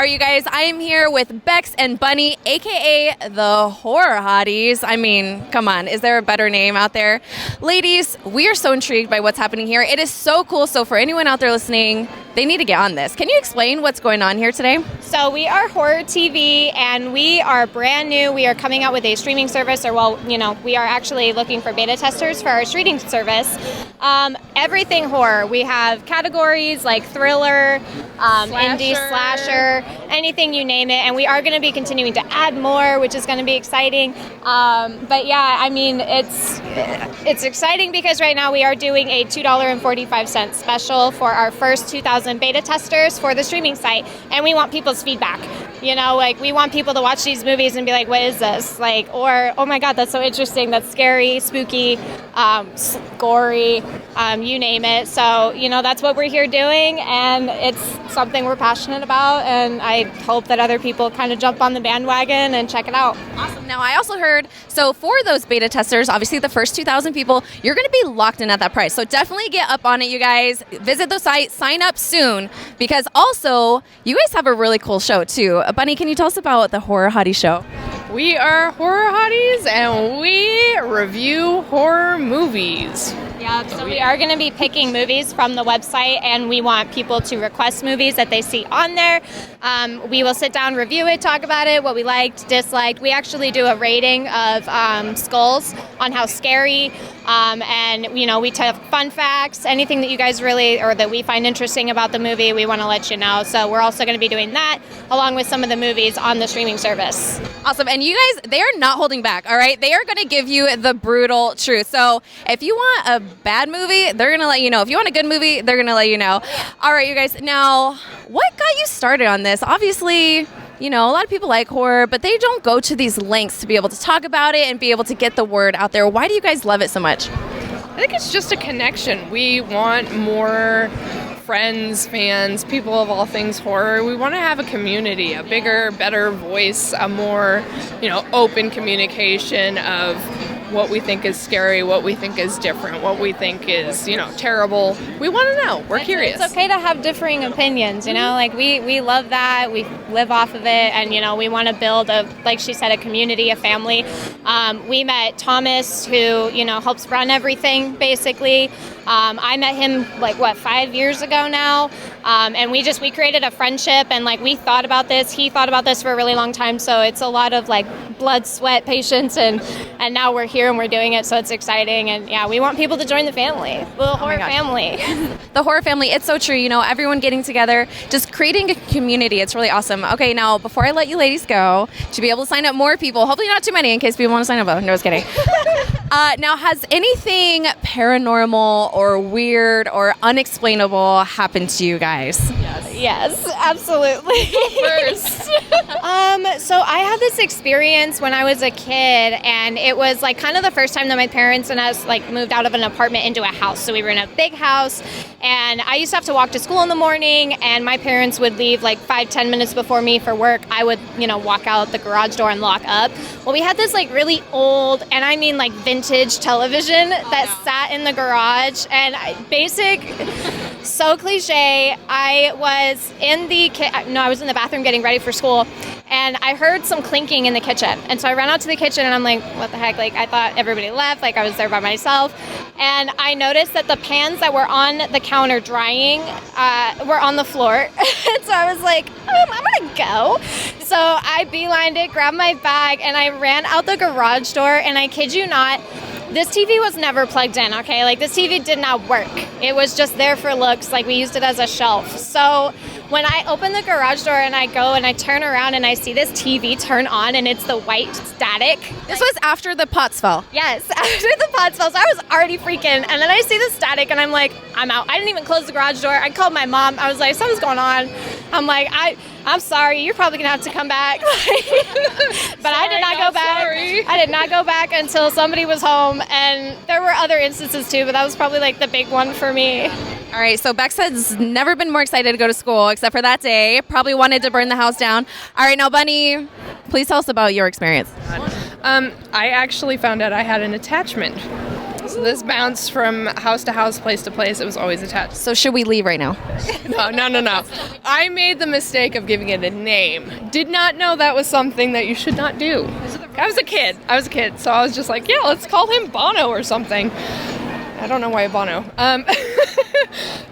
All right, you guys, I am here with Beks and Bunny, a.k.a. the Horror Hotties. I mean, come on, is there a better name out there? Ladies, we are so intrigued by what's happening here. It is so cool. So for anyone out there listening, they need to get on this. Can you explain what's going on here today? So we are Horror TV, and we are brand new. We are coming out with a streaming service, we are actually looking for beta testers for our streaming service. Everything horror. We have categories like thriller, indie, slasher, anything you name it. And we are going to be continuing to add more, which is going to be exciting. But yeah, I mean, it's exciting because right now we are doing a $2.45 special for our first 2,000 beta testers for the streaming site. And we want people's feedback. You know, like we want people to watch these movies and be like, what is this? Like, or, oh my God, that's so interesting. That's scary, spooky, gory, you name it. So, that's what we're here doing. And it's something we're passionate about. And I hope that other people kind of jump on the bandwagon and check it out. Awesome. Now, I also heard, so for those beta testers, obviously the first 2,000 people, you're going to be locked in at that price. So definitely get up on it, you guys. Visit the site, sign up soon, because also you guys have a really cool show too. Bunny, can you tell us about the Horror Hottie show? We are Horror Hotties, and we review horror movies. Yeah, so we are going to be picking movies from the website, and we want people to request movies that they see on there. We will sit down, review it, talk about it, what we liked, disliked. We actually do a rating of skulls on how scary, and we tell fun facts, anything that you guys really, or that we find interesting about the movie, we want to let you know. So we're also going to be doing that along with some of the movies on the streaming service. Awesome. And you guys, they are not holding back, all right? They are going to give you the brutal truth. So if you want a bad movie, they're going to let you know. If you want a good movie, they're going to let you know. All right, you guys. Now, what got you started on this? Obviously, a lot of people like horror, but they don't go to these lengths to be able to talk about it and be able to get the word out there. Why do you guys love it so much? I think it's just a connection. We want more friends, fans, people of all things horror. We want to have a community, a bigger, better voice, a more, open communication of what we think is scary, what we think is different, what we think is, terrible. We want to know. We're curious. It's okay to have differing opinions, like we love that. We live off of it, and, we want to build like she said, a community, a family. We met Thomas, who, helps run everything, basically. I met him 5 years ago now, and we created a friendship, and we thought about this. He thought about this for a really long time, so it's a lot of blood, sweat, patience, and now we're here and we're doing it, so it's exciting. And yeah, we want people to join the family, the horror family. The horror family, it's so true. Everyone getting together, just creating a community. It's really awesome. Okay, now before I let you ladies go, to be able to sign up more people, hopefully not too many in case people want to sign up. No, I was kidding. Now, has anything paranormal or weird or unexplainable happened to you guys? Yes, absolutely. First. So I had this experience when I was a kid, and it was kind of the first time that my parents and us moved out of an apartment into a house. So we were in a big house, and I used to have to walk to school in the morning, and my parents would leave 5-10 minutes before me for work. I would, walk out the garage door and lock up. Well, we had this like old, and I mean vintage television that sat in the garage, and so cliche. I was in the bathroom getting ready for school, and I heard some clinking in the kitchen. And so I ran out to the kitchen, and I'm like, what the heck? I thought everybody left, I was there by myself. And I noticed that the pans that were on the counter drying were on the floor. And so I was like, I'm gonna go. So I beelined it, grabbed my bag, and I ran out the garage door, and I kid you not, this TV was never plugged in, okay? This TV did not work. It was just there for looks, we used it as a shelf. So when I open the garage door and I go and I turn around and I see this TV turn on, and it's the white static. This was after the pots fell. Yes, after the pots fell. So I was already freaking. And then I see the static, and I'm like, I'm out. I didn't even close the garage door. I called my mom. I was like, something's going on. I'm like, I'm sorry. You're probably going to have to come back. But I did not go back. Sorry. I did not go back until somebody was home. And there were other instances too, but that was probably the big one for me. All right, so Beks has never been more excited to go to school except for that day. Probably wanted to burn the house down. All right, now Bunny, please tell us about your experience. I actually found out I had an attachment. So this bounced from house to house, place to place. It was always attached. So should we leave right now? No. I made the mistake of giving it a name. Did not know that was something that you should not do. I was a kid, so I was just like, yeah, let's call him Bono or something. I don't know why Bono.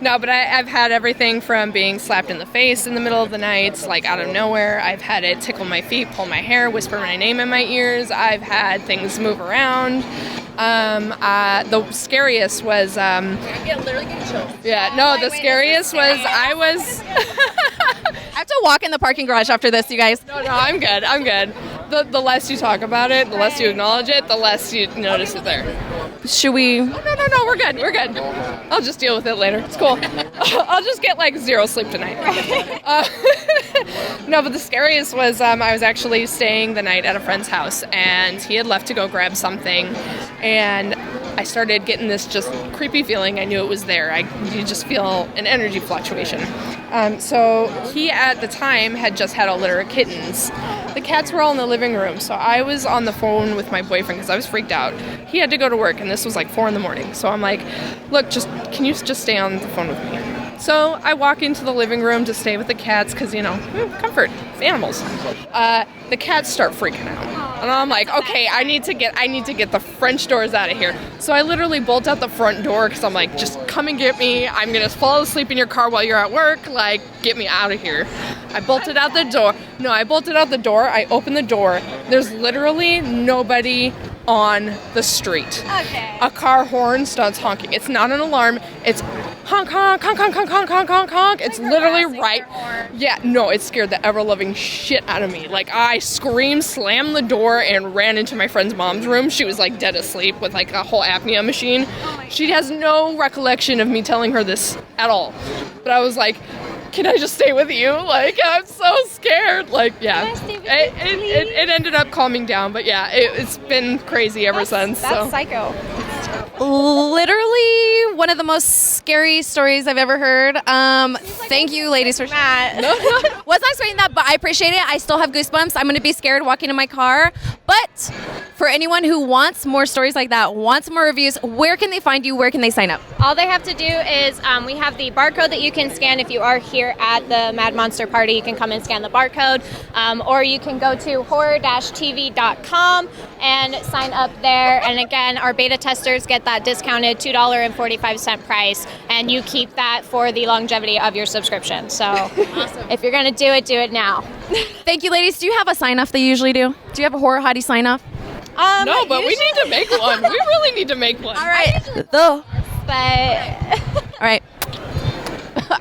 No, but I've had everything from being slapped in the face in the middle of the night, like out of nowhere. I've had it tickle my feet, pull my hair, whisper my name in my ears. I've had things move around. The scariest was... the scariest was I have to walk in the parking garage after this, you guys. No, I'm good. The less you talk about it, the less you acknowledge it, the less you notice it there. Should we? No, we're good. I'll just deal with it later. It's cool. I'll just get like 0 sleep tonight. No, but the scariest was I was actually staying the night at a friend's house, and he had left to go grab something, and I started getting this just creepy feeling. I knew it was there. You just feel an energy fluctuation. So he, at the time, had just had a litter of kittens. The cats were all in the living room, so I was on the phone with my boyfriend because I was freaked out. He had to go to work, and this was like 4 a.m. So I'm like, look, can you just stay on the phone with me? So I walk into the living room to stay with the cats because, comfort, animals. The cats start freaking out. And I'm like, okay, I need to get the French doors out of here. So I literally bolt out the front door because I'm like, just come and get me. I'm going to fall asleep in your car while you're at work. Like, get me out of here. I bolted out the door. No, I bolted out the door. I opened the door. There's literally nobody on the street. Okay. A car horn starts honking. It's not an alarm. It's honk, honk, honk, honk, honk, honk, honk, honk, honk. It's literally right. Yeah, no, it scared the ever-loving shit out of me. Like, I screamed, slammed the door, and ran into my friend's mom's room. She was, like, dead asleep with, like, a whole apnea machine. She has no recollection of me telling her this at all. But I was like, can I just stay with you? Like, I'm so scared. Like, yeah. It ended up calming down, but yeah, it's been crazy ever since. That's psycho. Literally one of the most scary stories I've ever heard. Thank you, ladies, for Matt. No. was not expecting that, but I appreciate it. I still have goosebumps. I'm going to be scared walking in my car. But for anyone who wants more stories like that, wants more reviews, where can they find you? Where can they sign up? All they have to do is we have the barcode that you can scan if you are here at the Mad Monster Party. You can come and scan the barcode, or you can go to horror-tv.com and sign up there. And again, our beta testers get that discounted $2.45 price, and you keep that for the longevity of your subscription. So awesome. If you're going to do it now. Thank you, ladies. Do you have a sign-off that you usually do? Do you have a Horror Hottie sign-off? No, but we need to make one. We really need to make one. All right. Though. But All right.